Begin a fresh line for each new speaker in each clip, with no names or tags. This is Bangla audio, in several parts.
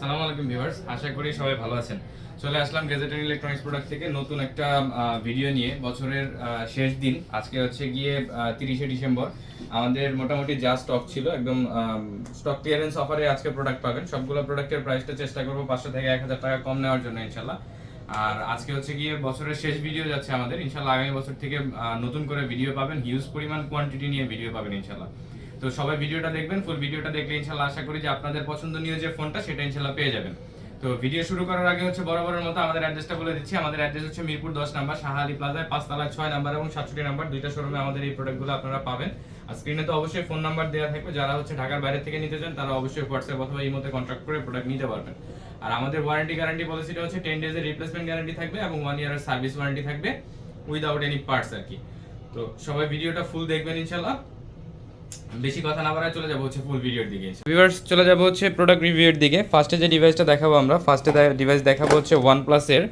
সালামু আলাইকুম ভিউয়ার্স, আশা করি সবাই ভালো আছেন। চলে আসলাম গেজেটেড ইলেকট্রনিক্স প্রোডাক্ট থেকে নতুন একটা ভিডিও নিয়ে। বছরের শেষ দিন, আজকে হচ্ছে গিয়ে 30শে ডিসেম্বর। আমাদের মোটামুটি যা স্টক ছিল একদম স্টক ক্লিয়ারেন্স অফারে আজকে প্রোডাক্ট পাবেন। সবগুলো প্রোডাক্টের প্রাইসটা চেষ্টা করবো 500 থেকে 1000 টাকা কম নেওয়ার জন্য ইনশাল্লাহ। আর আজকে হচ্ছে গিয়ে বছরের শেষ ভিডিও যাচ্ছে আমাদের। ইনশাল্লাহ আগামী বছর থেকে নতুন করে ভিডিও পাবেন, হিউজ পরিমাণ কোয়ান্টিটি নিয়ে ভিডিও পাবেন ইনশাল্লাহ। তো সবাই ভিডিওটা দেখবেন, ফুল ভিডিওটা দেখলে ইনশাল্লাহ আশা করি যে আপনাদের পছন্দনীয় যে ফোনটা সেটা ইনশাল্লাহ পেয়ে যাবেন। তো ভিডিও শুরু করার আগে হচ্ছে বরাবরের মতো আমাদের অ্যাড্রেসটা বলে দিচ্ছি। আমাদের অ্যাড্রেস হচ্ছে মিরপুর 10 নাম্বার শাহ আলী প্লাজায় 5 তলায় 6 নাম্বার এবং 67 নাম্বার, দুইটা শোরুমে আমাদের এই প্রোডাক্টগুলো আপনারা পাবেন। আর স্ক্রিনে তো অবশ্যই ফোন নাম্বার দেওয়া থাকবে, যারা হচ্ছে ঢাকার বাইরে থেকে নিতে চান তারা অবশ্যই হোয়াটসঅ্যাপ অথবা ইমোতে কন্ট্যাক্ট করে প্রোডাক্ট নিতে পারবেন। আর আমাদের ওয়ারেন্টি গ্যারান্টি পলিসিটা হচ্ছে 10 ডেজের রিপ্লেসমেন্ট গ্যারান্টি থাকবে এবং 1 ইয়ারের সার্ভিস ওয়ারেন্টি থাকবে উইদাউট এনি পার্টস আর কি। তো সবাই ভিডিওটা ফুল দেখবেন ইনশাল্লাহ। বেশি কথা না বাড়ায় চলে যাবো হচ্ছে ফুল ভিডিওর দিকে। ভিউয়ার্স, চলে যাবো হচ্ছে প্রোডাক্ট রিভিউয়ের দিকে। ফার্স্টে যে ডিভাইসটা দেখাবো আমরা, ডিভাইস দেখাবো হচ্ছে OnePlus এর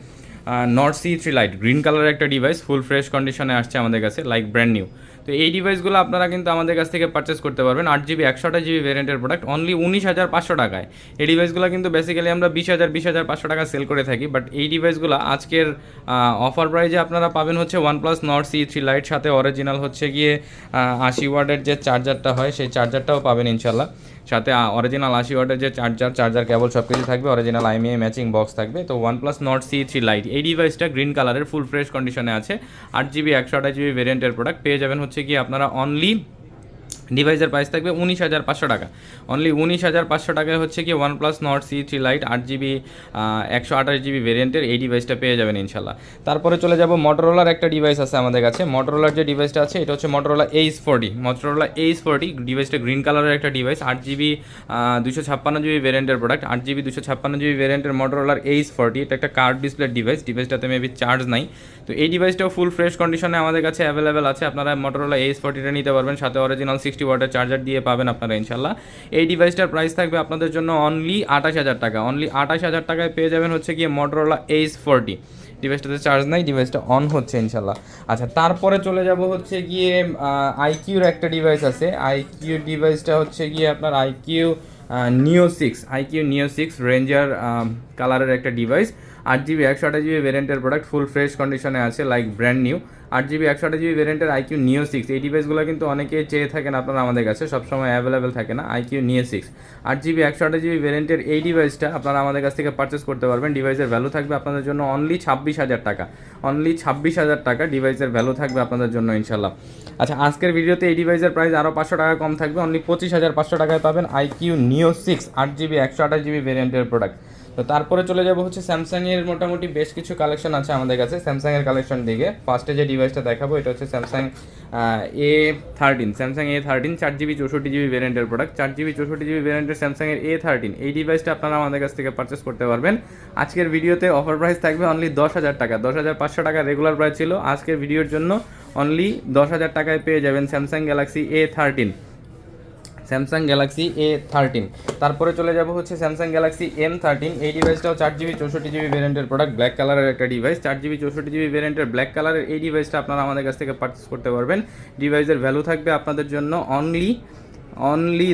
নট C3 লাইট, গ্রিন কালারের একটা ডিভাইস, ফুল ফ্রেশ কন্ডিশনে আসছে আমাদের কাছে, লাইক ব্র্যান্ড নিউ। তো এই ডিভাইসগুলো আপনারা কিন্তু আমাদের কাছ থেকে পারচেস করতে পারবেন 8GB 128GB ভ্যারিয়েন্টের প্রোডাক্ট অনলি 19,500 টাকায়। এই ডিভাইসগুলো কিন্তু বেসিক্যালি আমরা 20,500 টাকা সেল করে থাকি, বাট এই ডিভাইসগুলো আজকের অফার প্রাইজে আপনারা পাবেন হচ্ছে OnePlus Nord C3 লাইট, সাথে অরিজিনাল হচ্ছে গিয়ে 80 ওয়াটের যে চার্জারটা হয় সেই চার্জারটাও পাবেন ইনশাল্লাহ। সাথে অরিজিনাল 80 ওয়াটের যে চার্জার কেবল সব কিছু থাকবে, অরিজিনাল IMEI ম্যাচিং বক্স থাকবে। তো OnePlus Nord C3 লাইট এই ডিভাইসটা গ্রিন কালারের ফুল ফ্রেশ কন্ডিশনে আছে, 8GB 128GB ভ্যারিয়েন্টের প্রোডাক্ট পেয়ে যাবেন হচ্ছে কি আপনারা অনলি, ডিভাইসের প্রাইস থাকবে 19,500 টাকা। অনলি 19,500 টাকায় হচ্ছে কি OnePlus Nord C3 light 8GB 128GB ভেরিয়েন্টের এই ডিভাইসটা পেয়ে যাবেন ইনশাল্লাহ। তারপরে চলে যাব মটোরোলার একটা ডিভাইস আছে আমাদের কাছে। মটোরোলার যে ডিভাইসটা আছে এটা হচ্ছে মটোরোলা Ace40 ডিভাইসটা গ্রিন কালারের একটা ডিভাইস, 8GB 256GB ভেরিয়েন্টের প্রোডাক্ট, 8GB 256GB ভেরিয়েন্টের মটোরোলার Ace40। এটা একটা কার্ড ডিসপ্লে ডিভাইসটাতে মেবি চার্জ নাই। তো এই ডিভাইসটাও ফুল ফ্রেশ কন্ডিশনে আমাদের কাছে অ্যাভেলেবেল আছে, আপনারা মটোরোলা Ace40টা নিতে পারবেন, সাথে অরিজিনাল 60 ওয়াটের চার্জার দিয়ে পাবেন আপনারা ইনশাল্লাহ। এই ডিভাইসটার প্রাইস থাকবে আপনাদের জন্য অনলি 28,000 টাকা। অনলি 28,000 টাকায় পেয়ে যাবেন হচ্ছে গিয়ে মটোরোলা Ace40। ডিভাইসটাতে চার্জ নাই, ডিভাইসটা অন হচ্ছে ইনশাল্লাহ। আচ্ছা, তারপরে চলে যাব হচ্ছে গিয়ে আইকিউর একটা ডিভাইস আছে। আইকিউ ডিভাইসটা হচ্ছে গিয়ে আপনার আইকিউ নিও 6 রেঞ্জার কালারের একটা ডিভাইস, 8GB 128GB ভ্যারিয়েন্টের প্রোডাক্ট, ফুল ফ্রেশ কন্ডিশনে আছে, like brand new. 8GB 128GB ভ্যারিয়েন্টের আইকিউ নিও 6 এই ডিভাইসগুলো কিন্তু অনেকেই চেয়ে থাকেন আপনারা আমাদের কাছে, সবসময় অ্যাভেলেবেল থাকে না। আইকিউ নিও 6 8GB 128GB ভ্যারিয়েন্টের এই ডিভাইসটা আপনারা আমাদের কাছ থেকে পারচেস করতে পারবেন। ডিভাইসের ভ্যালু থাকবে আপনাদের জন্য অনলি 26,000 টাকা। অনলি 26,000 টাকা ডিভাইসের ভ্যালু থাকবে আপনাদের জন্য ইনশাল্লাহ। আচ্ছা, আজকের ভিডিওতে এই ডিভাইসের প্রাইস আরও 500 টাকা কম থাকবে, অনলি 25,500 টাকায় পাবেন আইকিউ নিও 6 8GB 128GB ভ্যারিয়েন্টের প্রোডাক্ট। তো তারপরে চলে যাব হচ্ছে স্যামসাংয়ের মোটামুটি বেশ কিছু কালেকশন আছে আমাদের কাছে। স্যামসাংয়ের কালেকশন দিকে ফার্স্টে যে ডিভাইসটা দেখাবো এটা হচ্ছে স্যামসাং A13 4GB 64GB ভ্যারিয়েন্টের প্রোডাক্ট, 4GB 64GB ভ্যারিয়েন্টের স্যামসাংয়ের A13 এই ডিভাইসটা আপনারা আমাদের কাছ থেকে পারচেস করতে পারবেন। আজকের ভিডিওতে অফার প্রাইস থাকবে অনলি 10,000 টাকা। 10,500 টাকা রেগুলার প্রাইস ছিল, আজকের ভিডিওর জন্য অনলি 10,000 টাকায় পেয়ে যাবেন স্যামসাং গ্যালাক্সি A13। তারপরে চলে যাব হচ্ছে স্যামসাং গ্যালাক্সি M13 এই ডিভাইসটাও 4GB 64GB ভ্যারিয়েন্টের প্রোডাক্ট, ব্ল্যাক কালারের একটা ডিভাইস, 4GB 64GB ভ্যারিয়েন্টের ব্ল্যাক কালারের এই ডিভাইসটা আপনারা আমাদের কাছ থেকে পারচেস করতে পারবেন। ডিভাইসের ভ্যালু থাকবে আপনাদের জন্য অনলি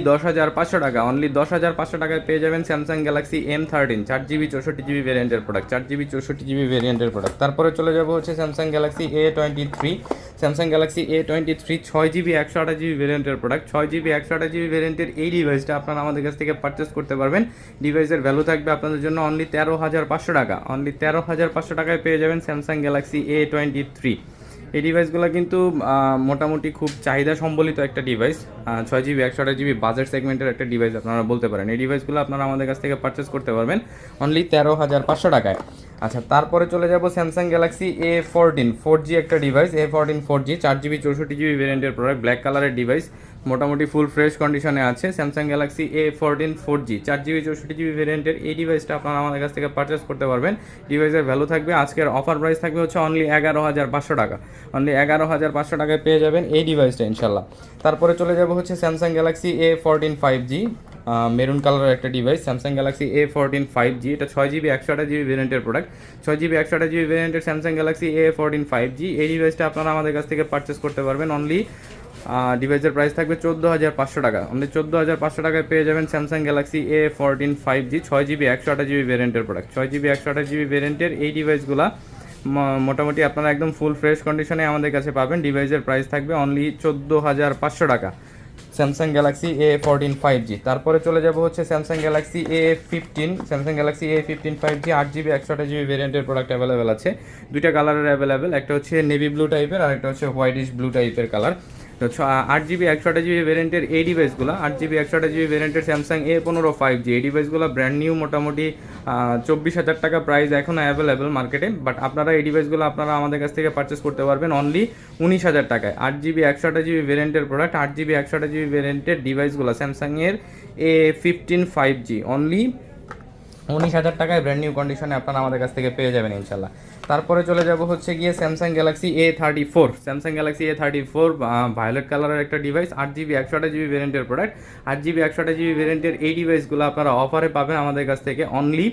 10,500 টাকা। অনলি 10,500 টাকায় পেয়ে যাবেন Samsung Galaxy M13 4GB 64GB ভ্যারিয়েন্টের প্রোডাক্ট, 4GB 64GB ভ্যারিয়েন্টের প্রোডাক্ট। তারপরে চলে যাব হচ্ছে Samsung Galaxy A23 6GB 128GB ভ্যারিয়েন্টের প্রোডাক্ট, 6GB 128GB ভ্যারিয়েন্টের এই ডিভাইসটা আপনারা আমাদের কাছ থেকে পারচেস করতে পারবেন। ডিভাইসের ভ্যালু থাকবে আপনাদের জন্য অনলি 13,500 টাকা। অনলি 13,500 টাকায় পেয়ে যাবেন স্যামসাং গ্যালাক্সি A23। এই ডিভাইসগুলো কিন্তু মোটামুটি খুব চাহিদা সম্বলিত একটা ডিভাইস, 6GB 128GB বাজেট সেগমেন্টের একটা ডিভাইস আপনারা বলতে পারেন। এই ডিভাইসগুলো আপনারা আমাদের কাছ থেকে পারচেস করতে পারবেন অনলি 13,500 টাকায়। আচ্ছা, তারপরে চলে যাব স্যামসাং গ্যালাক্সি A14 4G একটা device, A14 4G 4GB 64GB ভ্যারিয়েন্টের প্রোডাক্ট, ব্ল্যাক কালারের ডিভাইস, মোটামুটি ফুল ফ্রেশ কন্ডিশনে আছে। Samsung Galaxy A14 4G 4GB 64GB ভ্যারিয়েন্টের এই ডিভাইসটা আপনারা আমাদের কাছ থেকে পারচেস করতে পারবেন। ডিভাইসের ভ্যালু থাকবে, আজকের অফার প্রাইস থাকবে হচ্ছে অনলি 11,500 টাকা। অনলি 11,500 টাকায় পেয়ে যাবেন এই ডিভাইসটা ইনশাল্লাহ। তারপরে চলে যাব হচ্ছে Samsung Galaxy A14 5G maroon কালারের একটা device, Samsung Galaxy A14 5G এটা 6GB 128GB ভ্যারিয়েন্টের প্রোডাক্ট, 6GB 128GB ভ্যারিয়েন্টের স্যামসাং গ্যালাক্সি A14 5G এই ডিভাইসটা আপনারা আমাদের কাছ থেকে পারচেস করতে পারবেন অনলি ডিভাইসের প্রাইস থাকবে 14,500 টাকা। অনলি 14,500 টাকায় পেয়ে যাবেন Samsung Galaxy A14 5G 6GB 128GB ভ্যারিয়েন্টের প্রোডাক্ট। 6GB 128GB ভ্যারিয়েন্টের এই ডিভাইসগুলো মোটামুটি আপনারা একদম ফুল ফ্রেশ কন্ডিশনে আমাদের কাছে পাবেন। ডিভাইসের প্রাইস থাকবে অনলি 14,500 টাকা স্যামসাং গ্যালাক্সি A14 5G। তারপরে চলে যাব হচ্ছে Samsung Galaxy A15। Samsung Galaxy A15 5G 8GB 128GB ভ্যারিয়েন্টের প্রোডাক্ট অ্যাভেলেবেল আছে। দুইটা কালারের অ্যাভেলেবেল, একটা হচ্ছে নেভি ব্লু টাইপের আর একটা হচ্ছে হোয়াইটিশ ব্লু টাইপের কালার। তো 8GB 128GB ভ্যারিয়েন্টের এই ডিভাইসগুলো 8GB 128GB ভ্যারিয়েন্টের স্যামসাং A15 5G এই ডিভাইসগুলো ব্র্যান্ড নিউ, মোটামুটি 24,000 টাকা প্রাইস এখনও অ্যাভেলেবেল মার্কেটে। বাট আপনারা এই ডিভাইসগুলো আপনারা আমাদের কাছ থেকে পারচেস করতে পারবেন অনলি 19,000 টাকায়। 8GB 128GB ভ্যারিয়েন্টের প্রোডাক্ট 8GB 128GB ভ্যারিয়েন্টের ডিভাইসগুলো স্যামসাংয়ের A15 5G অনলি 19,000 টাকায় ব্র্যান্ড নিউ কন্ডিশনে আপনারা আমাদের কাছ থেকে পেয়ে যাবেন ইনশাল্লাহ। তারপরে চলে যাব হচ্ছে গিয়ে Samsung Galaxy A34। Samsung Galaxy A34 violet কালারের একটা ডিভাইস 8GB 128GB ভ্যারিয়েন্টের প্রোডাক্ট। 8GB 128GB ভ্যারিয়েন্টের এই ডিভাইসগুলো আপনারা অফারে পাবেন আমাদের কাছ থেকে অনলি,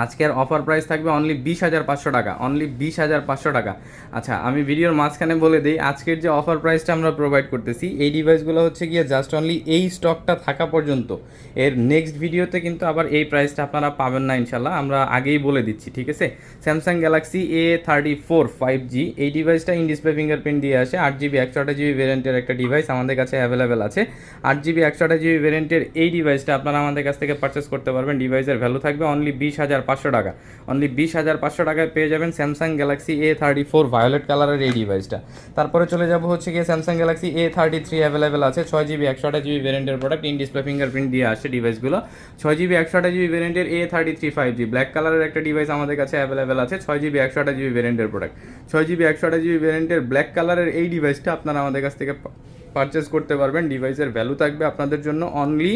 আজকের অফার প্রাইস থাকবে অনলি 20,500 টাকা, অনলি 20,500 টাকা। আচ্ছা, আমি ভিডিওর মাঝখানে বলে দিই আজকের যে অফার প্রাইসটা আমরা প্রোভাইড করতেছি এই ডিভাইসগুলো হচ্ছে গিয়ে জাস্ট অনলি এই স্টকটা থাকা পর্যন্ত। এর নেক্সট ভিডিওতে কিন্তু আবার এই প্রাইসটা আপনারা পাবেন না ইনশাল্লাহ, আমরা আগেই বলে দিচ্ছি, ঠিক আছে। স্যামসাং গ্যালাক্সি A34 5G এই ডিভাইসটা ইন ডিসপ্লে ফিঙ্গারপ্রিন্ট দিয়ে আসে। 8GB 128GB ভ্যারিয়েন্টের একটা ডিভাইস আমাদের কাছে অ্যাভেলেবেল আছে। 8GB 128GB ভ্যারিয়েন্টের এই ডিভাইসটা আপনারা আমাদের কাছ থেকে পারচেস করতে পারবেন। ডিভাইসের ভ্যালু থাকবে অনলি 20,500 টাকা, অনলি 20,500 টাকায় পেয়ে যাবেন স্যামসাং গ্যালাক্সি A34 ভায়োলেট কালারের এই ডিভাইসটা। তারপরে চলে যাব হচ্ছে গিয়ে স্যামসাং গ্যালাক্সি A33 অ্যাভেলেবেল আছে। 6GB 128GB ভ্যারিয়েন্টের প্রোডাক্ট ইন ডিসপ্লে ফিঙ্গারপ্রিন্ট দিয়ে আসে ডিভাইসগুলো। 6GB 128GB ভ্যারিয়েন্টের A33 5G black কালারের একটা ডিভাইস আমাদের কাছে অ্যাভেলেবেল আছে। 6GB 128GB ভ্যারিয়েন্টের প্রোডাক্ট 6GB 128GB ভ্যারিয়েন্টের ব্ল্যাক কালারের এই ডিভাইসটা আপনারা আমাদের কাছ থেকে পারচেস করতে পারবেন। ডিভাইসের ভ্যালু থাকবে আপনাদের জন্য অনলি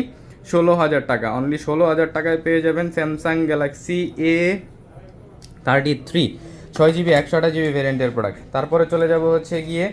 16,000 টাকা, অনলি 16,000 টাকায় পেয়ে যাবেন Samsung Galaxy A33 6GB 128GB ভ্যারিয়েন্টের প্রোডাক্ট। তারপরে চলে যাব হচ্ছে গিয়ে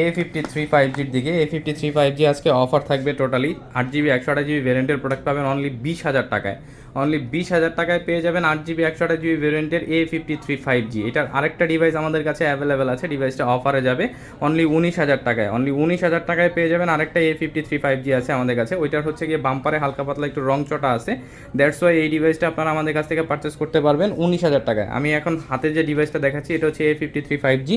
A53 5Gর দিকে। A53 5G আজকে অফার থাকবে টোটালি 8GB 128GB ভ্যারিয়েন্টের প্রোডাক্ট পাবেন অনলি 20,000 টাকায়, অনলি 20,000 টাকায় পেয়ে যাবেন 8GB 128GB ভ্যারিয়েন্টের A53 5G। এটার আরেকটা ডিভাইস আমাদের কাছে অ্যাভেলেবেল আছে, ডিভাইসটা অফারে যাবে অনলি 19,000 টাকায়, অনলি 19,000 টাকায় পেয়ে যাবেন আরেকটা A53 5G আছে আমাদের কাছে। ওইটার হচ্ছে গিয়ে বাম্পারে হালকা পাতলা একটু রং চটা আছে, দ্যাটস ওয়াই এই ডিভাইসটা আপনারা আমাদের কাছ থেকে পারচেস করতে পারবেন 19,000 টাকায়। আমি এখন হাতে যে ডিভাইসটা দেখাচ্ছি এটা হচ্ছে A53 5G,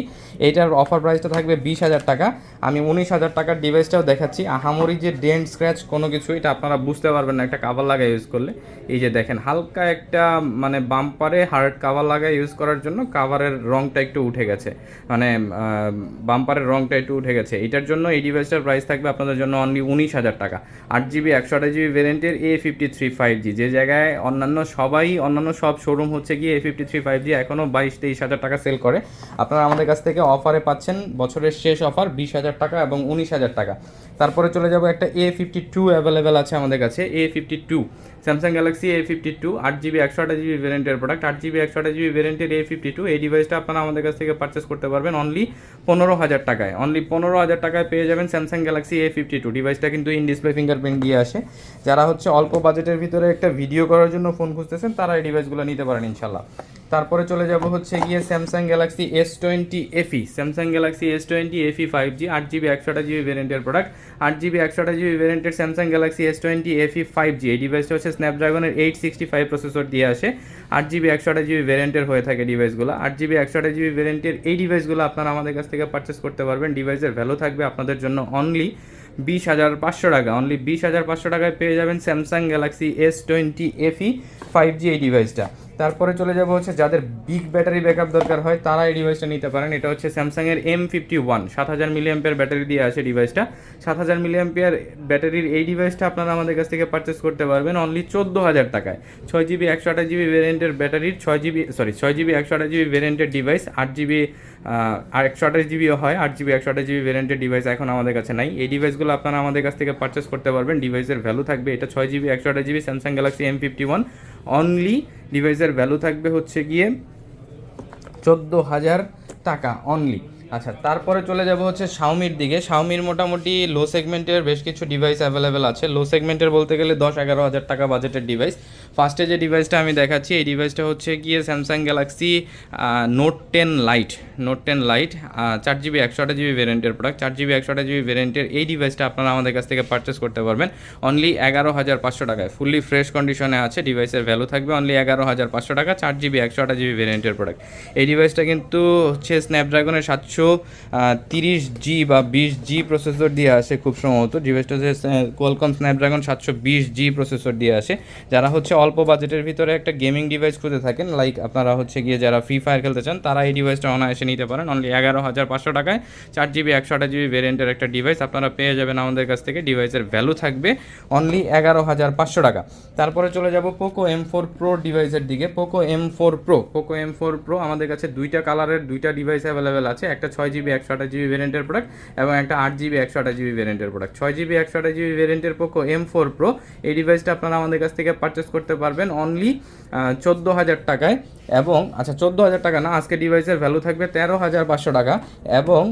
এইটার অফার প্রাইসটা থাকবে 20,000 টাকা। আমি 19,000 টাকার ডিভাইসটাও দেখাচ্ছি। আহামরি যে ডেন্ট স্ক্র্যাচ কোনো কিছু এটা আপনারা বুঝতে পারবেন না একটা কাভার লাগা ইউজ করলে। এই যে দেখেন হালকা একটা মানে বাম্পারে হার্ড কাভার লাগায় ইউজ করার জন্য কাভারের রংটা একটু উঠে গেছে, মানে বাম্পারের রংটা একটু উঠে গেছে। এটার জন্য এই ডিভাইসটার প্রাইস থাকবে আপনাদের জন্য অনলি 19,000 টাকা। 8GB 128GB ভ্যারিয়েন্টের A53 5G, যে জায়গায় অন্যান্য সব শোরুম হচ্ছে গিয়ে A53 5G এখনও 22-23,000 টাকা সেল করে, আপনারা আমাদের কাছ থেকে অফারে পাচ্ছেন বছরের শেষ অফার 20,000 টাকা এবং 19,000 টাকা। তারপরে চলে যাব একটা A52 অ্যাভেলেবেল আছে আমাদের কাছে। A52 Samsung Galaxy A52 8GB 128GB ভ্যারিয়েন্টের প্রোডাক্ট 8GB 128GB ভ্যারিয়েন্টের A52 এই ডিভাইসটা আপনারা আমাদের কাছ থেকে পারচেস করতে পারবেন অনলি 15,000 টাকায়, অনলি 15,000 টাকায় পেয়ে যাবেন স্যামসাং গ্যালাক্সি A52। ডিভাইসটা কিন্তু ইন ডিসপ্লে ফিঙ্গারপ্রিন্ট দিয়ে আসে। যারা হচ্ছে অল্প বাজেটের ভিতরে একটা ভিডিও করার জন্য ফোন খুঁজতেছেন তারা এই ডিভাইসগুলো নিতে পারেন ইনশাল্লাহ। তারপরে চলে যাব হচ্ছে গিয়ে Samsung Galaxy S20 FE, Samsung Galaxy S20 FE 5G 8GB 128GB ভ্যারিয়েন্টের প্রোডাক্ট 8GB 128GB ভ্যারিয়েন্টের Samsung Galaxy S20 FE 5G এই ডিভাইসটা হচ্ছে স্ন্যাপড্রাগনের 865 প্রসেসর দিয়ে আসে। 8GB 128GB ভ্যারিয়েন্টের হয়ে থাকে ডিভাইসগুলো। 8GB 128GB ভ্যারিয়েন্টের এই ডিভাইসগুলো আপনারা আমাদের কাছ থেকে পারচেস করতে পারবেন। ডিভাইসের ভ্যালু থাকবে আপনাদের জন্য অনলি 20,500 টাকা, অনলি 20,500 টাকায় পেয়ে যাবেন Samsung Galaxy S20 FE 5G এই ডিভাইসটা। তারপরে চলে যাব হচ্ছে যাদের বিগ ব্যাটারি ব্যাকআপ দরকার হয় তারা এই ডিভাইসটা নিতে পারেন। এটা হচ্ছে স্যামসাংয়ের M51 7000 mAh ব্যাটারি দিয়ে আসে ডিভাইসটা। 7000 mAh ব্যাটারির এই ডিভাইসটা আপনারা আমাদের কাছ থেকে পারচেস করতে পারবেন অনলি 14,000 টাকায়। 6GB 128GB ভ্যারিয়েন্টের ব্যাটারির 6GB 128GB ভ্যারিয়েন্টের ডিভাইস 8GB আর 128GBও হয়। 8GB 128GB ভ্যারিয়েন্টের ডিভাইস এখন আমাদের কাছে নাই। এই ডিভাইসগুলো আপনারা আমাদের কাছ থেকে পারচেস করতে পারবেন। ডিভাইসের ভ্যালু থাকবে এটা 6GB 128GB Samsung Galaxy M51 only. ডিভাইসের ভ্যালু থাকবে হচ্ছে গিয়ে 14,000 টাকা অনলি। আচ্ছা, তারপরে চলে যাব হচ্ছে শাওমির দিকে। শাওমির মোটামুটি লো সেগমেন্টের বেশ কিছু ডিভাইস অ্যাভেলেবেল আছে। লো সেগমেন্টের বলতে গেলে 10-11 হাজার টাকা বাজেটের ডিভাইস। ফার্স্টে যে ডিভাইসটা আমি দেখাচ্ছি এই ডিভাইসটা হচ্ছে গিয়ে Samsung Galaxy Note 10 lite 4GB 128GB ভ্যারিয়েন্টের প্রোডাক্ট। 4GB 128GB ভ্যারিয়েন্টের এই ডিভাইসটা আপনারা আমাদের কাছ থেকে পারচেস করতে পারবেন অনলি 11,500 টাকায়। ফুললি ফ্রেশ কন্ডিশনে আছে, ডিভাইসের ভ্যালু থাকবে অনলি 11,500 টাকা। 4GB 128GB ভ্যারিয়েন্টের প্রোডাক্ট। এই ডিভাইসটা কিন্তু হচ্ছে স্ন্যাপড্রাগনের 730G বা 20G প্রসেসর দিয়ে আসে খুব সম্ভবত। ডিভাইসটা হচ্ছে কোয়ালকম স্ন্যাপড্রাগন 720G প্রসেসর দিয়ে আসে। যারা হচ্ছে অল্প বাজেটের ভিতরে একটা গেমিং ডিভাইস খুঁজে থাকেন, লাইক আপনারা হচ্ছে গিয়ে যারা ফ্রি ফায়ার খেলতে চান, তারা এই ডিভাইসটা অনায়াসে নিতে পারেন অনলি 11,500 টাকায়। 4GB 128GB ভ্যারিয়েন্টের একটা ডিভাইস আপনারা পেয়ে যাবেন আমাদের কাছ থেকে। ডিভাইসের ভ্যালু থাকবে অনলি 11,500 টাকা। তারপরে চলে যাব পোকো M4 Pro ডিভাইসের দিকে। পোকো M4 Pro আমাদের কাছে দুইটা কালারের দুইটা ডিভাইস অ্যাভেলেবেল আছে, একটা 6GB 128GB ভ্যারিয়েন্টের প্রোডাক্ট এবং একটা 8GB 128GB ভ্যারিয়েন্টের প্রোডাক্ট। 6GB 128GB ভ্যারিয়েন্টের পোকো M4 Pro এই ডিভাইসটা আপনারা আমাদের কাছ থেকে পারচেস করতে পারবেন অনলি 14,000 টাকায়। এবং 14,000 টাকা না, আজকে ডিভাইসের ভ্যালু থাকবে 13,500 টাকা। এবং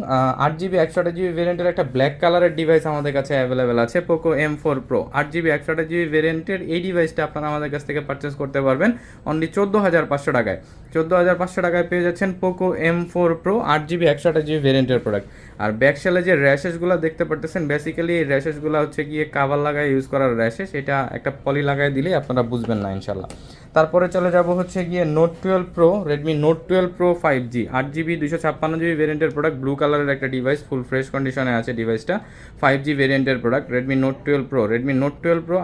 8GB 128GB ভ্যারিয়েন্টের একটা ব্ল্যাক কালারের ডিভাইস আমাদের কাছে অ্যাভেলেবেল আছে, Poco M4 Pro 8GB 128GB ভ্যারিয়েন্টের এই ডিভাইসটা আপনারা আমাদের কাছ থেকে পারচেস করতে পারবেন অনলি 14,500 টাকায়। 14,500 টাকায় পেয়ে যাচ্ছেন Poco M4 Pro 8GB 128GB ভ্যারিয়েন্টের প্রোডাক্ট। আর ব্যাকশেলে যে র্যাশেসগুলো দেখতে পারতেছেন, বেসিক্যালি এই র্যাশেসগুলো হচ্ছে গিয়ে কাভার লাগায় ইউজ করার র্যাশেস, এটা একটা পলি লাগায় দিলেই আপনারা বুঝবেন না ইনশাল্লাহ। তারপরে চলে যাব হচ্ছে গিয়ে Redmi Note 12 Pro 5G 8GB 256GB ভ্যারিয়েন্টের প্রোডাক্ট। ব্লু কালারের একটা ডিভাইস, ফুল ফ্রেশ কন্ডিশনে আছে ডিভাইসটা। 5G ভ্যারিয়েন্টের product Redmi Note 12 Pro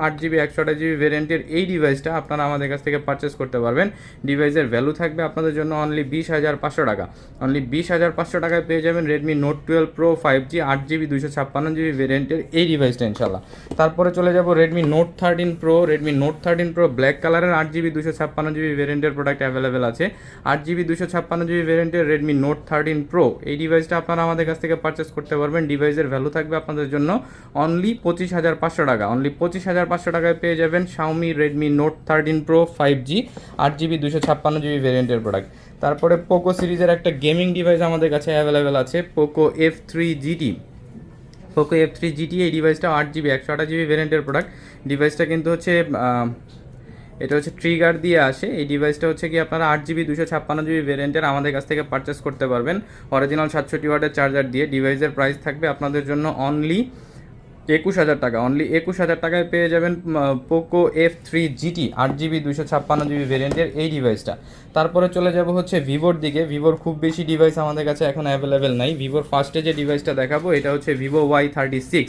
8GB 128GB ভ্যারিয়েন্টের এই ডিভাইসটা আপনারা আমাদের কাছ থেকে পারচেস করতে পারবেন। ডিভাইসের ভ্যালু থাকবে আপনাদের জন্য অনলি 20,500 টাকা। অনলি 20,500 টাকায় পেয়ে যাবেন Redmi Note 12 Pro 5G 8GB 256GB ভ্যারিয়েন্টের এই ডিভাইসটা ইনশাল্লাহ। তারপরে চলে যাব Redmi Note 13 Pro ব্ল্যাক কালারের 8GB 256GB ভ্যারিয়েন্টের প্রোডাক্ট অ্যাভেলেবেল আছে। 8GB 256GB ভ্যারিয়েন্টের Redmi Note 13 Pro এই ডিভাইসটা আপনারা আমাদের কাছ থেকে পারচেস করতে পারবেন। ডিভাইসের ভ্যালু থাকবে আপনাদের জন্য অনলি 25,500 টাকা। অনলি 25,500 টাকায় পেয়ে যাবেন Xiaomi Redmi Note 13 Pro 5G 8GB 256GB ভ্যারিয়েন্টের প্রোডাক্ট। তারপরে পোকো সিরিজের একটা গেমিং ডিভাইস আমাদের কাছে অ্যাভেলেবেল আছে, পোকো F3 GT। এই ডিভাইসটা 8GB 128GB ভ্যারিয়েন্টের প্রোডাক্ট। ডিভাইসটা কিন্তু হচ্ছে এটা হচ্ছে ট্রিগার দিয়ে আসে। এই ডিভাইসটা হচ্ছে কি আপনারা 8GB 256GB ভ্যারিয়েন্টের আমাদের কাছ থেকে পারচেস করতে পারবেন অরিজিনাল 67 ওয়াটের চার্জার দিয়ে। ডিভাইসের প্রাইস থাকবে আপনাদের জন্য অনলি 21,000 টাকা। অনলি 21,000 টাকায় পেয়ে যাবেন Poco F3 GT 8GB 256GB ভ্যারিয়েন্টের এই ডিভাইসটা। তারপরে চলে যাব হচ্ছে ভিভোর দিকে। ভিভোর খুব বেশি ডিভাইস আমাদের কাছে এখন অ্যাভেলেবেল নাই। ভিভোর ফার্স্টে যে ডিভাইসটা দেখাবো এটা হচ্ছে ভিভো Y36।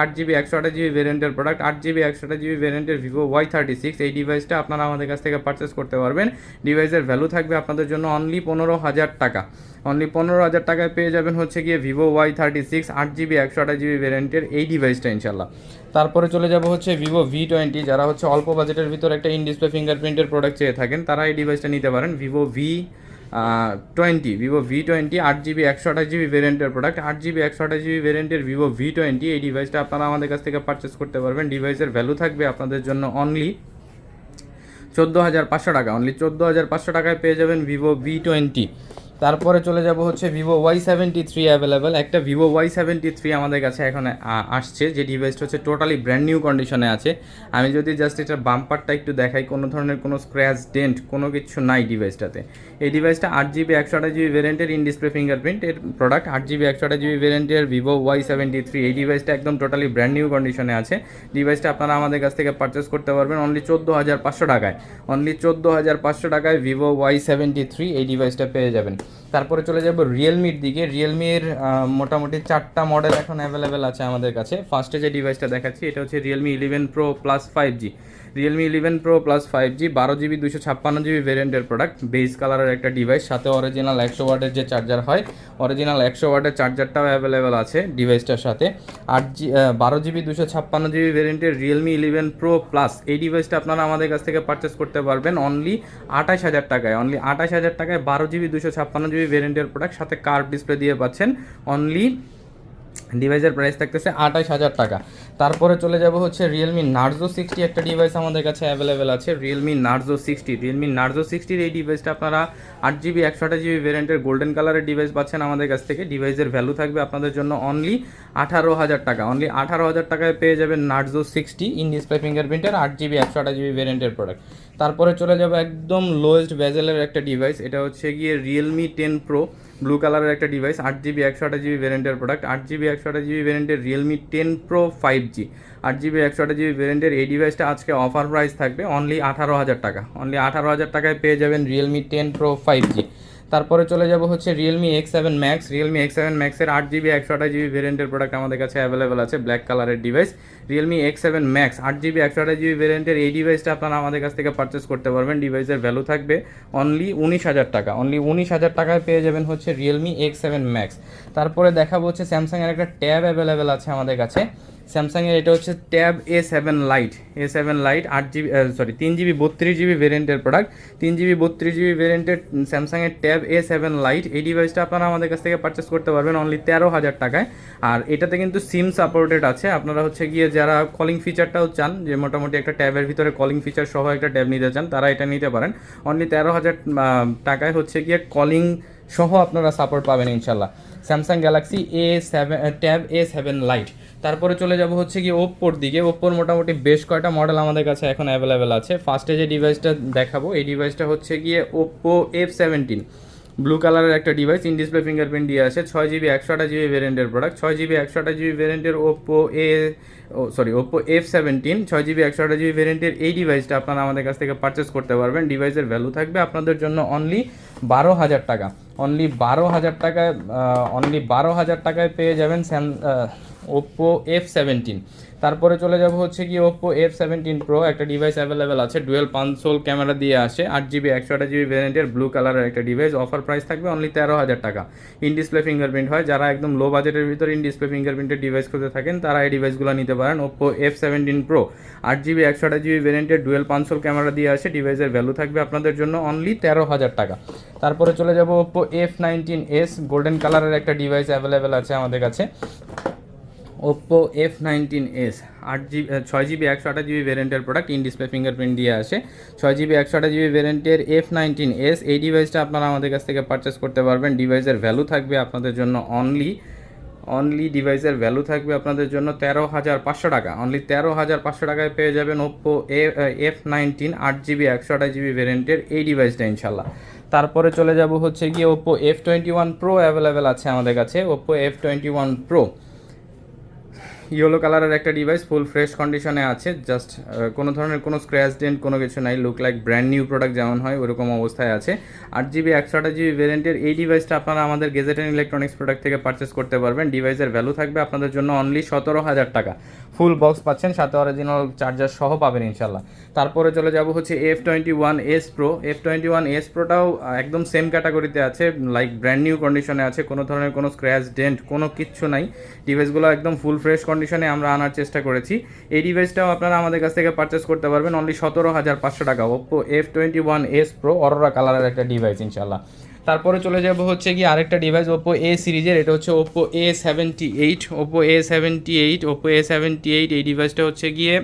8GB 128GB ভ্যারিয়েন্টের প্রোডাক্ট। 8GB 128GB ভ্যারিয়েন্টের ভিভো Y36 এই ডিভাইসটা আপনারা আমাদের কাছ থেকে পারচেস করতে পারবেন। ডিভাইসের ভ্যালু থাকবে আপনাদের জন্য অনলি 15,000 টাকা। অনলি 15,000 টাকায় পেয়ে যাবেন হচ্ছে গিয়ে ভিভো Y36 8GB 128GB ভ্যারিয়েন্টের এই ডিভাইসটা ইনশাল্লাহ। তারপরে চলে যাব হচ্ছে ভিভো V20। যারা হচ্ছে অল্প বাজেটের ভিতরে একটা ইন ডিসপ্লে ফিঙ্গারপ্রিন্টের প্রোডাক্ট চেয়ে থাকেন, তারা এই ডিভাইসটা নিতে পারেন। ভিভো V20 8GB 128GB ভ্যারিয়েন্টের প্রোডাক্ট। 8GB 128GB ভ্যারিয়েন্টের ভিভো V20 এই ডিভাইসটা আপনারা আমাদের কাছ থেকে পারচেস করতে পারবেন। ডিভাইসের ভ্যালু থাকবে আপনাদের জন্য অনলি 14,500 টাকা। অনলি 14,500 টাকায় পেয়ে যাবেন ভিভো V20। তারপরে চলে যাব হচ্ছে ভিভো Y73 অ্যাভেলেবেল। একটা ভিভো Y73 আমাদের কাছে এখন আসছে, যে ডিভাইসটা হচ্ছে টোটালি ব্র্যান্ড নিউ কন্ডিশনে আছে। আমি যদি জাস্ট এটার বাম্পারটা একটু দেখাই, কোনো ধরনের কোনো স্ক্র্যাচ ডেন্ট কোনো কিছু নাই ডিভাইসটাতে। এই ডিভাইসটা 8GB 128GB ভ্যারিয়েন্টের ইন ডিসপ্লে ফিঙ্গারপ্রিন্টের প্রোডাক্ট। 8GB 128GB ভ্যারিয়েন্টের ভিভো Y73 এই ডিভাইসটা একদম টোটালি ব্র্যান্ড নিউ কন্ডিশনে আছে। ডিভাইসটা আপনারা আমাদের কাছ থেকে পারচেস করতে পারবেন অনলি 14,500 টাকায়। অনলি 14,500 টাকায় ভিভো Y73 এই ডিভাইসটা পেয়ে যাবেন। তারপরে চলে যাব রিয়েলমির দিকে। রিয়েলমির মোটামুটি 4টা মডেল এখন অ্যাভেলেবেল আছে আমাদের কাছে। ফার্স্টে যে ডিভাইসটা দেখাচ্ছি এটা হচ্ছে Realme 11 Pro Plus 5G। Realme 11 Pro Plus 5G 12GB 256GB ভ্যারিয়েন্টের প্রোডাক্ট। বেস কালারের একটা ডিভাইস, সাথে অরিজিনাল 100 ওয়াটের যে চার্জার হয়, অরিজিনাল 100 ওয়াটের চার্জারটাও অ্যাভেলেবেল আছে ডিভাইসটার সাথে। 12GB 256GB ভ্যারিয়েন্টের Realme 11 Pro Plus এই ডিভাইসটা আপনারা আমাদের কাছ থেকে পারচেস করতে পারবেন অনলি 28,000 টাকায়। অনলি 28,000 টাকায় 12GB 256GB ভ্যারিয়েন্টের প্রোডাক্ট, সাথে কার্ভ ডিসপ্লে দিয়ে পাচ্ছেন অনলি ডিভাইসের প্রাইস থাকতেছে 28,000 টাকা। তারপরে চলে যাব হচ্ছে রিয়েলমি নার্জো 60 একটা ডিভাইস আমাদের কাছে অ্যাভেলেবেল আছে। রিয়েলমি নার্জো 60 এই ডিভাইসটা আপনারা 8GB 128GB ভ্যারিয়েন্টের গোল্ডেন কালারের ডিভাইস পাচ্ছেন আমাদের কাছ থেকে। ডিভাইসের ভ্যালু থাকবে আপনাদের জন্য অনলি 18,000 টাকা। অনলি 18,000 টাকায় পেয়ে যাবেন নার্জো 60 ইন ডিসপ্লে ফিঙ্গারপ্রিন্টের 8GB 128GB ভ্যারিয়েন্টের প্রোডাক্ট। তারপরে চলে যাবো একদম লোয়েস্ট বেজেলের একটা ডিভাইস, এটা হচ্ছে গিয়ে রিয়েলমি 10 প্রো ব্লু কালারের একটা ডিভাইস, 8GB 128GB ভ্যারিয়েন্টের প্রোডাক্ট। 8GB 128GB ভ্যারিয়েন্টের Realme 10 pro 5G 8GB 128GB ভ্যারিয়েন্টের এই ডিভাইসটা আজকে অফার প্রাইস থাকবে অনলি 18,000 টাকা। অনলি 18,000 টাকায় পেয়ে যাবেন রিয়েলমি 10 প্রো 5G। তারপরে চলে যাব হচ্ছে Realme X7 max. Realme X7 ম্যাক্সের 8GB 128GB ভ্যারিয়েন্টের প্রোডাক্ট আমাদের কাছে অ্যাভেলেবেল আছে, ব্ল্যাক কালারের device. Realme X7 max 8GB 128GB ভ্যারিয়েন্টের এই ডিভাইসটা আপনারা আমাদের কাছ থেকে পারচেস করতে পারবেন। ডিভাইসের ভ্যালু থাকবে অনলি 19,000 টাকা। অনলি 19,000 টাকায় পেয়ে যাবেন হচ্ছে রিয়েলমি X7 ম্যাক্স। তারপরে দেখাবো হচ্ছে স্যামসাংয়ের একটা ট্যাব অ্যাভেলেবেল আছে আমাদের কাছে। স্যামসাংয়ের এটা হচ্ছে Tab A7 lite. A7 lite 3GB 32GB ভ্যারিয়েন্টের প্রোডাক্ট। 3GB 32GB ভ্যারিয়েন্টের স্যামসাংয়ের ট্যাব A7 লাইট এই ডিভাইসটা আপনারা আমাদের কাছ থেকে পারচেস করতে পারবেন অনলি 13,000 টাকায়। আর এটাতে কিন্তু সিম সাপোর্টেড আছে। আপনারা হচ্ছে গিয়ে যারা কলিং ফিচারটাও চান, যে মোটামুটি একটা ট্যাবের ভিতরে কলিং ফিচার সহ একটা ট্যাব নিতে চান, তারা এটা নিতে পারেন। অনলি 13,000 টাকায় হচ্ছে গিয়ে কলিং সহ আপনারা সাপোর্ট পাবেন ইনশাল্লাহ। Samsung Galaxy tab A7 light. তারপরে চলে যাব হচ্ছে কি ওপ্পোর দিকে। ওপ্পোর মোটামুটি বেশ কয়টা মডেল আমাদের কাছে এখন অ্যাভেলেবেল আছে। ফার্স্টে যে ডিভাইসটা দেখাবো এই ডিভাইসটা হচ্ছে গিয়ে ওপ্পো F17 ব্লু কালারের একটা ডিভাইস, ইন ডিসপ্লে ফিঙ্গারপ্রিন্ট দিয়ে আছে। 6GB 128GB ভ্যারিয়েন্টের প্রোডাক্ট। 6GB 128GB ভ্যারিয়েন্টের ওপ্পো F17 6GB 128GB ভ্যারিয়েন্টের এই ডিভাইসটা আপনারা আমাদের কাছ থেকে পারচেস করতে পারবেন। ডিভাইসের ভ্যালু থাকবে আপনাদের জন্য অনলি 12,000 টাকা। অনলি 12,000 টাকায় পেয়ে যাবেন ওপ্পো F17। তারপরে চলে যাব হচ্ছে কি ওপ্পো F17 প্রো একটা ডিভাইস অ্যাভেলেবেল আছে, ডুয়েল পাঁচশোল ক্যামেরা দিয়ে আসে, 8GB 128GB ভ্যারিয়েন্টের ব্লু কালারের একটা ডিভাইস। অফার প্রাইস থাকবে অনলি 13,000 টাকা। ইন ডিসপ্লে ফিঙ্গারপ্রিন্ট হয়, যারা একদম লো বাজেটের ভিতরে ইন ডিসপ্লে ফিঙ্গারপ্রিন্টের ডিভাইস খুঁজে থাকেন তারা এই ডিভাইসগুলো নিতে পারেন। Oppo F17 pro 8GB 128GB ভ্যারিয়েন্টের ডুয়েল পাঁচশোল ক্যামেরা দিয়ে আসে। ডিভাইসের ভ্যালু থাকবে আপনাদের জন্য অনলি 13,000 টাকা। তারপরে চলে যাব ওপ্পো F19s গোল্ডেন কালারের একটা ডিভাইস অ্যাভেলেবেল আছে আমাদের কাছে। ওপ্পো F19s 6GB 128GB ভ্যারিয়েন্টের প্রোডাক্ট, ইন ডিসপ্লে ফিঙ্গারপ্রিন্ট দিয়ে আসে। 6GB 128GB ভ্যারিয়েন্টের F19s এই ডিভাইসটা আপনারা আমাদের কাছ থেকে পারচেস করতে পারবেন। ডিভাইসের ভ্যালু থাকবে আপনাদের জন্য অনলি ডিভাইসের ভ্যালু থাকবে আপনাদের জন্য 13,500 টাকা। অনলি 13,500 টাকায় পেয়ে যাবেন ওপ্পো F19 8GB 128GB ভ্যারিয়েন্টের এই ডিভাইসটা ইনশাল্লাহ। তারপরে চলে যাব হচ্ছে গিয়ে ওপ্পো F21 প্রো অ্যাভেলেবেল আছে আমাদের কাছে। ওপ্পো F21 প্রো ইয়েলো কালারের একটা ডিভাইস, ফুল ফ্রেশ কন্ডিশনে আছে, জাস্ট কোনো ধরনের কোনো স্ক্র্যাচ ডেন্ট কোনো কিছু নাই, look like brand new product যেমন হয় ওরকম অবস্থায় আছে। 8GB 128GB ভ্যারিয়েন্টের এই ডিভাইসটা আপনারা আমাদের গেজেট অ্যান্ড ইলেকট্রনিক্স প্রোডাক্ট থেকে পারচেস করতে পারবেন। ডিভাইসের ভ্যালু থাকবে আপনাদের জন্য অনলি 17,000 টাকা। ফুল বক্স পাচ্ছেন, সাথে অরিজিনাল চার্জার সহ পাবেন ইনশাল্লাহ। তারপরে চলে যাব হচ্ছে F21s প্রো। F21s প্রোটাও একদম সেম ক্যাটাগরিতে আছে, লাইক ব্র্যান্ড নিউ কন্ডিশনে আছে, কোনো ধরনের কোনো স্ক্র্যাচ ডেন্ট কোনো কিচ্ছু নাই। ডিভাইসগুলো একদম ফুল ফ্রেশ কন্ডিশনে আমরা আনার চেষ্টা করেছি। এই ডিভাইসটাও আপনারা আমাদের কাছ থেকে পারচেস করতে পারবেন অনলি 17,500 টাকা। ওপ্পো F21s প্রো অরোরা কালারের একটা ডিভাইস ইনশাল্লাহ। তারপরে চলে যাব হচ্ছে কি আরেকটা ডিভাইস ওপ্পো A সিরিজের, এটা হচ্ছে ওপ্পো A78। ওপ্পো A78 এই ডিভাইসটা হচ্ছে গিয়ে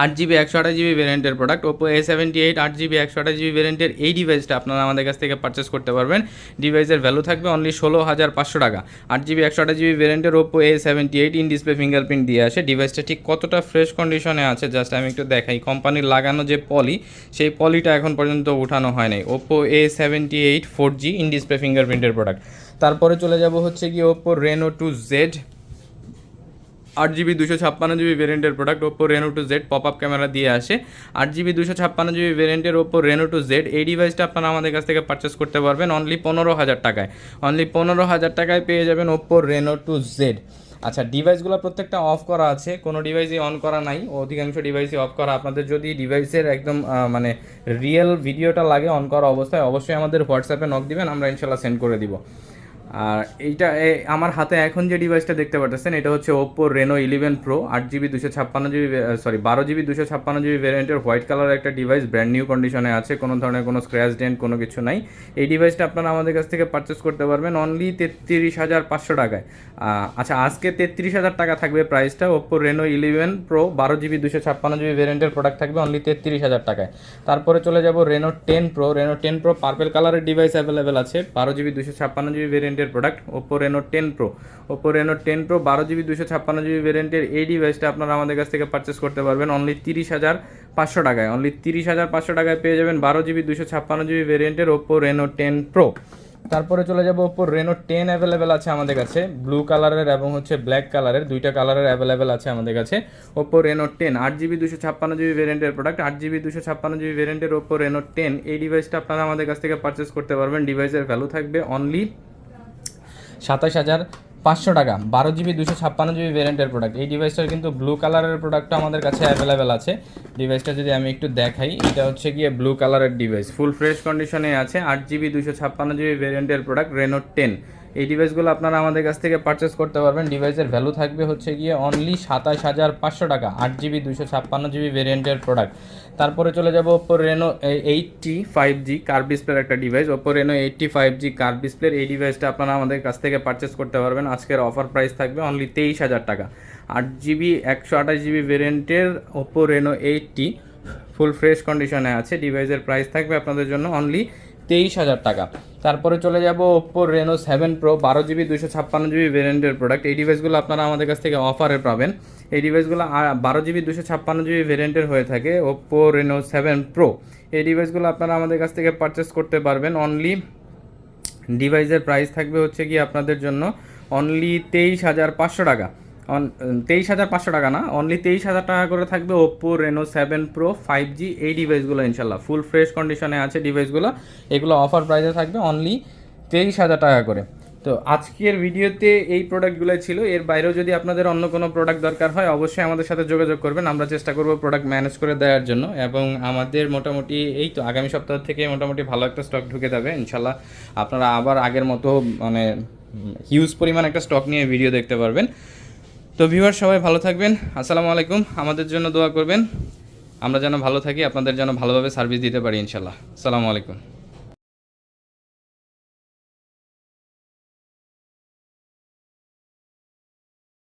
8GB 128GB ভ্যারিয়েন্টের product. Oppo A78 8GB 128GB ভ্যারিয়েন্টের এই ডিভাইসটা আপনারা আমাদের কাছ থেকে পারচেস করতে পারবেন। ডিভাইসের ভ্যালু থাকবে অনলি 16,500 টাকা। 8GB 128GB ভ্যারিয়েন্টের Oppo A78 in display fingerprint দিয়ে আসে। ডিভাইসটা ঠিক কতটা ফ্রেশ কন্ডিশনে আছে জাস্ট আমি একটু দেখাই। কোম্পানির লাগানো যে পলি, সেই পলিটা এখন পর্যন্ত উঠানো হয় নাই। Oppo A78 4G in display ফিঙ্গারপ্রিন্টের প্রোডাক্ট। তারপরে চলে যাব হচ্ছে কি Oppo Reno 2Z 8GB 256GB ভ্যারিয়েন্টের product. Oppo Reno 2Z pop up camera দিয়ে আসে। 8GB 256GB ভ্যারিয়েন্টের Oppo Reno 2Z এই ডিভাইসটা আপনারা আমাদের কাছ থেকে পারচেস করতে পারবেন অনলি 15,000 টাকায়। অনলি 15,000 টাকায় পেয়ে যাবেন ওপ্পো Reno 2Z। আচ্ছা, ডিভাইসগুলো প্রত্যেকটা অফ করা আছে, কোনো ডিভাইসই অন করা নাই, অধিকাংশ ডিভাইসই অফ করা। আপনাদের যদি ডিভাইসের একদম মানে রিয়েল ভিডিওটা লাগে অন করা অবস্থায়, অবশ্যই আমাদের হোয়াটসঅ্যাপে নক দিবেন, আমরা ইনশাল্লাহ সেন্ড করে দিব। আর এইটা আমার হাতে এখন যে ডিভাইসটা দেখতে পাচ্ছেন এটা হচ্ছে Oppo Reno 11 Pro 8GB 256GB, sorry 12GB 256GB ভ্যারিয়েন্টের হোয়াইট কালারের একটা ডিভাইস, ব্র্যান্ড নিউ কন্ডিশনে আছে, কোনো ধরনের কোনো স্ক্র্যাচ ডেন্ট কোনো কিছু নাই। এই ডিভাইসটা আপনারা আমাদের কাছ থেকে পারচেস করতে পারবেন অনলি 33,500 টাকায়। আচ্ছা, আজকে 33,000 টাকা থাকবে প্রাইসটা। Oppo Reno 11 Pro 12GB 256GB ভ্যারিয়েন্টের প্রোডাক্ট থাকবে অনলি 33,000 টাকায়। তারপরে চলে যাব Reno 10 Pro। Reno 10 Pro purple কালারের ডিভাইস অ্যাভেলেবেল আছে, 12GB 256GB ভ্যারিয়েন্টের product Oppo Reno 10 Pro। Oppo Reno 10 Pro 12GB 256GB ভ্যারিয়েন্টের এই ডিভাইসটা আপনারা আমাদের কাছ থেকে পারচেস করতে পারবেন অনলি 30,500 টাকায়। অনলি 30,500 টাকায় পেয়ে যাবেন 12GB 256GB ভ্যারিয়েন্টের Oppo Reno 10 Pro। তারপরে চলে যাব Oppo Reno 10 অ্যাভেলেবেল আছে আমাদের কাছে, ব্লু কালারের এবং হচ্ছে ব্ল্যাক কালারের, দুইটা কালারের অ্যাভেলেবেল আছে আমাদের কাছে। Oppo Reno 10 8GB 256GB ভ্যারিয়েন্টের প্রোডাক্ট, 8GB 256GB ভ্যারিয়েন্টের Oppo Reno 10 এই ডিভাইসটা আপনারা আমাদের কাছ থেকে পারচেস করতে পারবেন। ডিভাইসের ভ্যালু থাকবে অনলি 27,500 টাকা। 12GB 256GB ভ্যারিয়েন্টের প্রোডাক্ট, এই ডিভাইসটার কিন্তু ব্লু কালারের প্রোডাক্টটা আমাদের কাছে অ্যাভেলেবেল আছে। ডিভাইসটা যদি আমি একটু দেখাই, এটা হচ্ছে গিয়ে ব্লু কালারের ডিভাইস, ফুল ফ্রেশ কন্ডিশনে আছে, 8GB 256GB ভ্যারিয়েন্টের প্রোডাক্ট Reno 10। এই ডিভাইসগুলো আপনারা আমাদের কাছ থেকে পারচেস করতে পারবেন। ডিভাইসের ভ্যালু থাকবে হচ্ছে গিয়ে অনলি 27,500 টাকা, 8GB 256GB ভ্যারিয়েন্টের প্রোডাক্ট। তারপরে চলে যাব Oppo Reno 80 5G কার্ভ ডিসপ্লের একটা device, Oppo Reno 80 5G curve ডিসপ্লের এই ডিভাইসটা আপনারা আমাদের কাছ থেকে পারচেস করতে পারবেন। আজকের অফার প্রাইস থাকবে অনলি 23,000 টাকা। 8GB 128GB ভ্যারিয়েন্টের Oppo Reno 80 ফুল ফ্রেশ কন্ডিশনে আছে, ডিভাইসের প্রাইস থাকবে আপনাদের জন্য অনলি 23,000 টাকা। তারপরে চলে যাব Oppo Reno 7 Pro 12GB 256GB ভ্যারিয়েন্টের প্রোডাক্ট, এই ডিভাইসগুলো আপনারা আমাদের কাছ থেকে অফারে পাবেন। এই ডিভাইসগুলো 12GB 256GB ভ্যারিয়েন্টের হয়ে থাকে Oppo Reno 7 Pro। এই ডিভাইসগুলো আপনারা আমাদের কাছ থেকে পারচেস করতে পারবেন অনলি, ডিভাইসের প্রাইস থাকবে হচ্ছে কি আপনাদের জন্য অনলি 23,500 টাকা। 23,500 টাকা না, অনলি 23,000 টাকা করে থাকবে Oppo Reno 7 Pro 5G এই ডিভাইসগুলো। ইনশাল্লাহ ফুল ফ্রেশ কন্ডিশনে আছে ডিভাইসগুলো, এগুলো অফার প্রাইসে থাকবে অনলি 23,000 টাকা করে। তো আজকের ভিডিওতে এই প্রোডাক্টগুলোই ছিল। এর বাইরেও যদি আপনাদের অন্য কোনো প্রোডাক্ট দরকার হয় অবশ্যই আমাদের সাথে যোগাযোগ করবেন, আমরা চেষ্টা করব প্রোডাক্ট ম্যানেজ করে দেওয়ার জন্য। এবং আমাদের মোটামুটি এই তো আগামী সপ্তাহ থেকে মোটামুটি ভালো একটা স্টক ঢুকে যাবে ইনশাল্লাহ। আপনারা আবার আগের মতো মানে হিউজ পরিমাণ একটা স্টক নিয়ে ভিডিও দেখতে পারবেন। তো ভিউয়ার সবাই ভালো থাকবেন, আসসালামু আলাইকুম। আমাদের জন্য দোয়া করবেন, আমরা যেন ভালো থাকি, আপনাদের যেন ভালোভাবে সার্ভিস দিতে পারি ইনশাল্লাহ। আসসালামু আলাইকুম।